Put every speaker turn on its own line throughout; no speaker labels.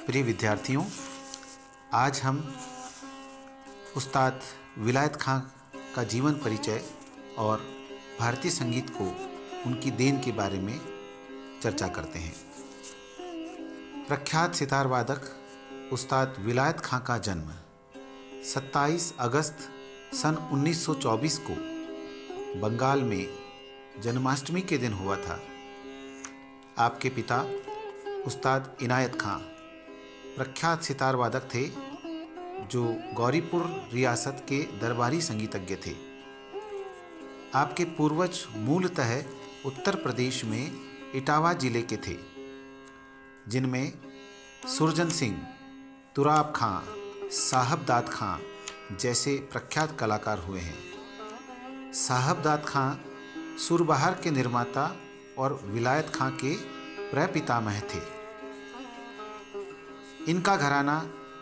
प्रिय विद्यार्थियों, आज हम उस्ताद विलायत खां का जीवन परिचय और भारतीय संगीत को उनकी देन के बारे में चर्चा करते हैं। प्रख्यात सितार वादक उस्ताद विलायत खां का जन्म 27 अगस्त सन 1924 को बंगाल में जन्माष्टमी के दिन हुआ था। आपके पिता उस्ताद इनायत खां प्रख्यात सितार वादक थे जो गौरीपुर रियासत के दरबारी संगीतज्ञ थे। आपके पूर्वज मूलतः उत्तर प्रदेश में इटावा जिले के थे, जिनमें सुरजन सिंह, तुराब खां, साहबदाद खां जैसे प्रख्यात कलाकार हुए हैं। साहबदाद खां सुरबहार के निर्माता और विलायत खां के प्रपितामह थे। इनका घराना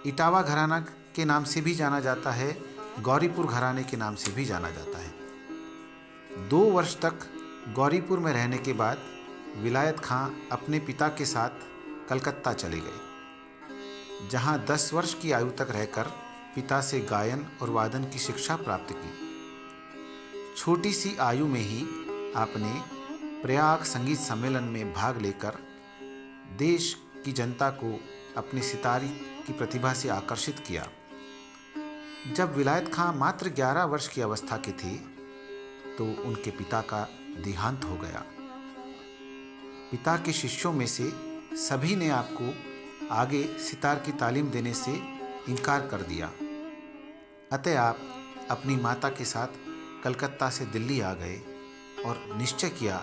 इटावा घराना के नाम से भी जाना जाता है, गौरीपुर घराने के नाम से भी जाना जाता है। 2 वर्ष तक गौरीपुर में रहने के बाद विलायत खां अपने पिता के साथ कलकत्ता चले गए, जहां 10 वर्ष की आयु तक रहकर पिता से गायन और वादन की शिक्षा प्राप्त की। छोटी सी आयु में ही आपने प्रयाग संगीत सम्मेलन में भाग लेकर देश की जनता को अपनी सितारी की प्रतिभा से आकर्षित किया। जब विलायत खां मात्र 11 वर्ष की अवस्था के थे तो उनके पिता का देहांत हो गया। पिता के शिष्यों में से सभी ने आपको आगे सितार की तालीम देने से इनकार कर दिया। अतः आप अपनी माता के साथ कलकत्ता से दिल्ली आ गए और निश्चय किया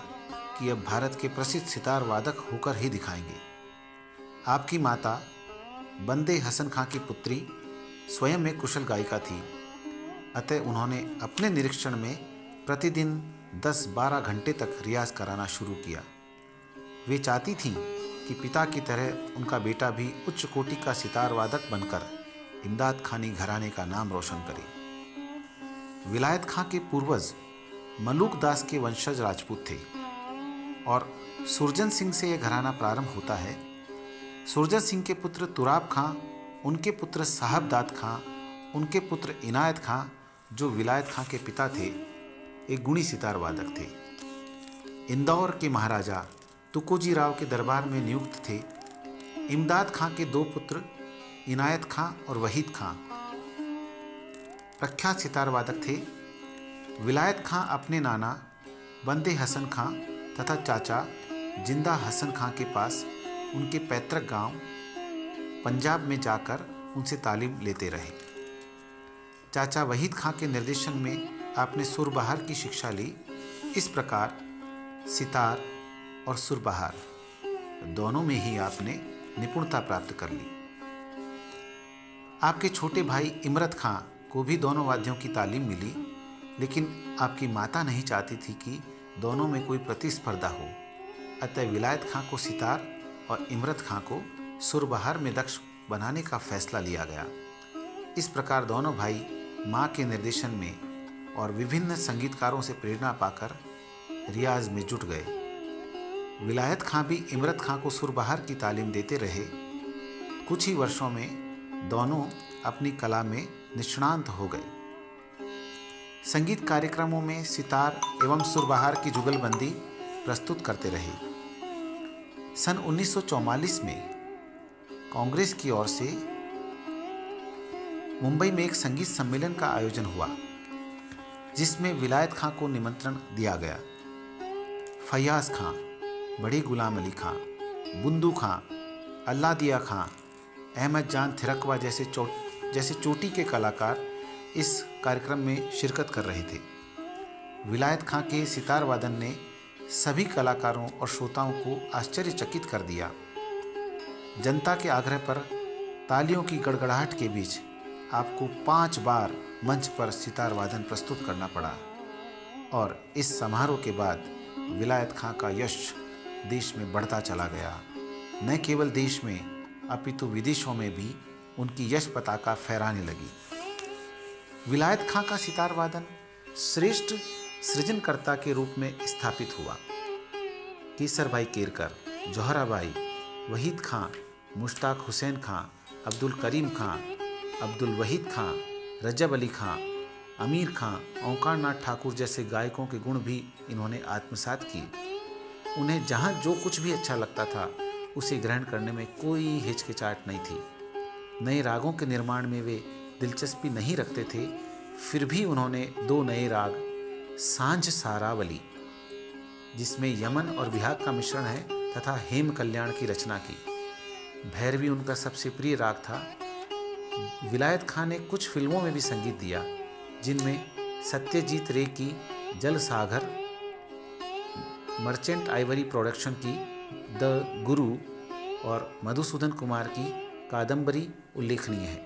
कि अब भारत के प्रसिद्ध सितार वादक होकर ही दिखाएंगे। आपकी माता बंदे हसन खां की पुत्री स्वयं एक कुशल गायिका थी, अतः उन्होंने अपने निरीक्षण में प्रतिदिन 10-12 घंटे तक रियाज कराना शुरू किया। वे चाहती थीं कि पिता की तरह उनका बेटा भी उच्च कोटि का सितार वादक बनकर इमदाद खानी घराने का नाम रोशन करे। विलायत खां के पूर्वज मलूक दास के वंशज राजपूत थे और सुरजन सिंह से यह घराना प्रारंभ होता है। सुरजन सिंह के पुत्र तुराब खां, उनके पुत्र साहबदाद खां, उनके पुत्र इनायत खां जो विलायत खां के पिता थे, एक गुणी सितार वादक थे। इंदौर के महाराजा तुकोजी राव के दरबार में नियुक्त थे। इमदाद खां के 2 पुत्र इनायत खां और वहीद खां प्रख्यात सितार वादक थे। विलायत खां अपने नाना बंदे हसन खां तथा चाचा जिंदा हसन खां के पास उनके पैतृक गांव पंजाब में जाकर उनसे तालीम लेते रहे। चाचा वहीद खां के निर्देशन में आपने सुरबहार की शिक्षा ली। इस प्रकार सितार और सुरबहार दोनों में ही आपने निपुणता प्राप्त कर ली। आपके छोटे भाई इमरत खां को भी दोनों वाद्यों की तालीम मिली, लेकिन आपकी माता नहीं चाहती थी कि दोनों में कोई प्रतिस्पर्धा हो। अतः विलायत खां को सितार और इमरत खां को सुरबहार में दक्ष बनाने का फैसला लिया गया। इस प्रकार दोनों भाई मां के निर्देशन में और विभिन्न संगीतकारों से प्रेरणा पाकर रियाज में जुट गए। विलायत खां भी इमरत खां को सुरबहार की तालीम देते रहे। कुछ ही वर्षों में दोनों अपनी कला में निष्णांत हो गए। संगीत कार्यक्रमों में सितार एवं सुरबहार की जुगलबंदी प्रस्तुत करते रहे। सन 1944 में कांग्रेस की ओर से मुंबई में एक संगीत सम्मेलन का आयोजन हुआ, जिसमें विलायत खां को निमंत्रण दिया गया। फैयाज खां, बड़ी गुलाम अली खां, बुंदू खां, अल्लादिया खां, अहमद जान थिरकवा जैसे चोटी के कलाकार इस कार्यक्रम में शिरकत कर रहे थे। विलायत खां के सितार वादन ने सभी कलाकारों और श्रोताओं को आश्चर्यचकित कर दिया। जनता के आग्रह पर तालियों की गड़गड़ाहट के बीच आपको 5 बार मंच पर सितार वादन प्रस्तुत करना पड़ा और इस समारोह के बाद विलायत खां का यश देश में बढ़ता चला गया। न केवल देश में अपितु विदेशों में भी उनकी यश पताका फहराने लगी। विलायत खां का सितार वादन श्रेष्ठ सृजनकर्ता के रूप में स्थापित हुआ। केसर भाई केरकर, जोहराबाई, वहीद खां, मुश्ताक हुसैन खां, अब्दुल करीम खां, अब्दुल वहीद खां, रजब अली खां, अमीर खां, ओंकार नाथ ठाकुर जैसे गायकों के गुण भी इन्होंने आत्मसात किए। उन्हें जहाँ जो कुछ भी अच्छा लगता था उसे ग्रहण करने में कोई हिचकिचाहट नहीं थी। नए रागों के निर्माण में वे दिलचस्पी नहीं रखते थे, फिर भी उन्होंने 2 नए राग सांझ सारावली, जिसमें यमन और बिहाग का मिश्रण है, तथा हेम कल्याण की रचना की। भैरवी उनका सबसे प्रिय राग था। विलायत खां ने कुछ फिल्मों में भी संगीत दिया, जिनमें सत्यजीत रे की जल सागर, मर्चेंट आइवरी प्रोडक्शन की द गुरु और मधुसूदन कुमार की कादम्बरी उल्लेखनीय है।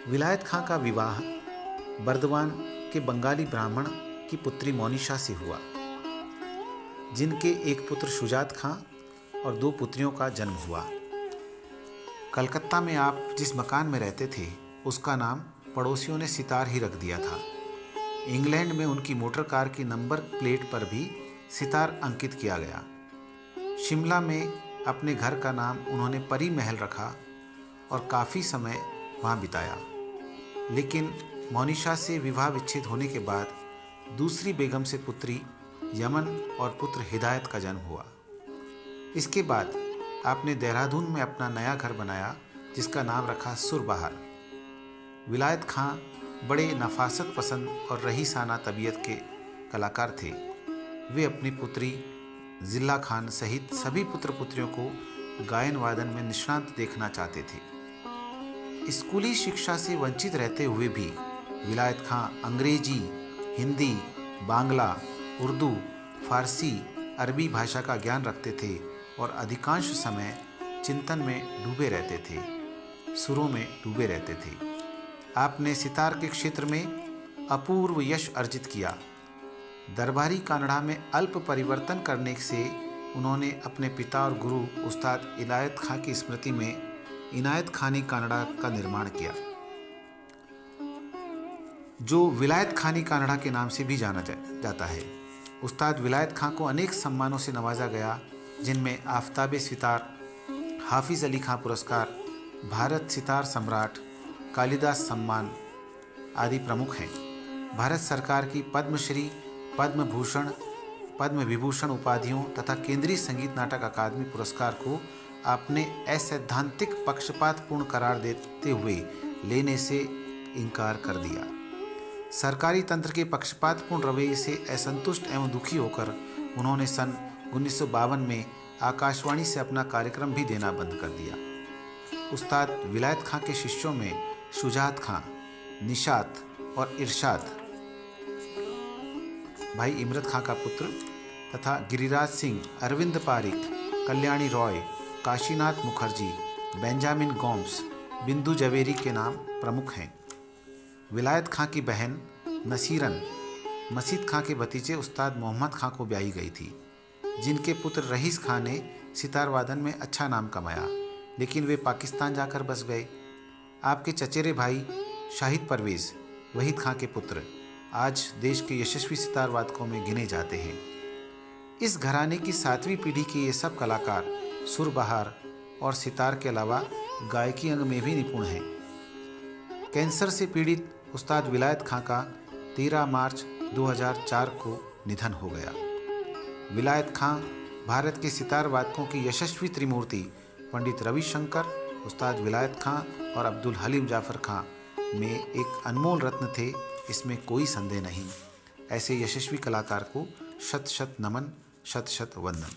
विलायत खां का विवाह बर्दवान के बंगाली ब्राह्मण की पुत्री मोनिशा से हुआ, जिनके एक पुत्र शुजात खां और 2 पुत्रियों का जन्म हुआ। कलकत्ता में आप जिस मकान में रहते थे उसका नाम पड़ोसियों ने सितार ही रख दिया था। इंग्लैंड में उनकी मोटर कार की नंबर प्लेट पर भी सितार अंकित किया गया। शिमला में अपने घर का नाम उन्होंने परी महल रखा और काफ़ी समय वहाँ बिताया। लेकिन मोनिशा से विवाह विच्छेद होने के बाद दूसरी बेगम से पुत्री यमन और पुत्र हिदायत का जन्म हुआ। इसके बाद आपने देहरादून में अपना नया घर बनाया, जिसका नाम रखा सुरबहार। विलायत खां बड़े नफासत पसंद और रईसाना तबीयत के कलाकार थे। वे अपनी पुत्री जिल्ला खान सहित सभी पुत्र पुत्रियों को गायन वादन में निष्णात देखना चाहते थे। स्कूली शिक्षा से वंचित रहते हुए भी विलायत खां अंग्रेजी, हिंदी, बांग्ला, उर्दू, फारसी, अरबी भाषा का ज्ञान रखते थे और अधिकांश समय चिंतन में डूबे रहते थे, सुरों में डूबे रहते थे। आपने सितार के क्षेत्र में अपूर्व यश अर्जित किया। दरबारी कानड़ा में अल्प परिवर्तन करने से उन्होंने अपने पिता और गुरु उस्ताद इनायत खां की स्मृति में इनायत खानी कानड़ा का निर्माण किया, जो विलायत खानी कानड़ा के नाम से भी जाना जाता है। उस्ताद विलायत खां को अनेक सम्मानों से नवाजा गया, जिनमें आफताबे सितार, हाफिज़ अली खां पुरस्कार, भारत सितार सम्राट, कालिदास सम्मान आदि प्रमुख हैं। भारत सरकार की पद्मश्री, पद्म भूषण, पद्म विभूषण उपाधियों तथा केंद्रीय संगीत नाटक अकादमी पुरस्कार को आपने असैद्धांतिक पक्षपातपूर्ण करार देते हुए लेने से इनकार कर दिया। सरकारी तंत्र के पक्षपातपूर्ण रवैये से असंतुष्ट एवं दुखी होकर उन्होंने सन 1952 में आकाशवाणी से अपना कार्यक्रम भी देना बंद कर दिया। उस्ताद विलायत खां के शिष्यों में शुजात खां, निशात और इरशाद, भाई इमरत खां का पुत्र, तथा गिरिराज सिंह, अरविंद पारिक, कल्याणी रॉय, काशीनाथ मुखर्जी, बेंजामिन गोम्स, बिंदु जवेरी के नाम प्रमुख हैं। विलायत खां की बहन नसीरन मसीद खां के भतीजे उस्ताद मोहम्मद खां को ब्याही गई थी, जिनके पुत्र रईस खां ने सितार वादन में अच्छा नाम कमाया, लेकिन वे पाकिस्तान जाकर बस गए। आपके चचेरे भाई शाहिद परवेज़, वहीद खां के पुत्र, आज देश के यशस्वी सितार वादकों में गिने जाते हैं। इस घराने की 7वीं पीढ़ी के ये सब कलाकार सुरबहार और सितार के अलावा गायकी अंग में भी निपुण हैं। कैंसर से पीड़ित उस्ताद विलायत खां का 13 मार्च 2004 को निधन हो गया। विलायत खां भारत के सितार वादकों की यशस्वी त्रिमूर्ति पंडित रविशंकर, उस्ताद विलायत खां और अब्दुल हलीम जाफ़र खां में एक अनमोल रत्न थे, इसमें कोई संदेह नहीं। ऐसे यशस्वी कलाकार को शत शत नमन, शत शत वंदन।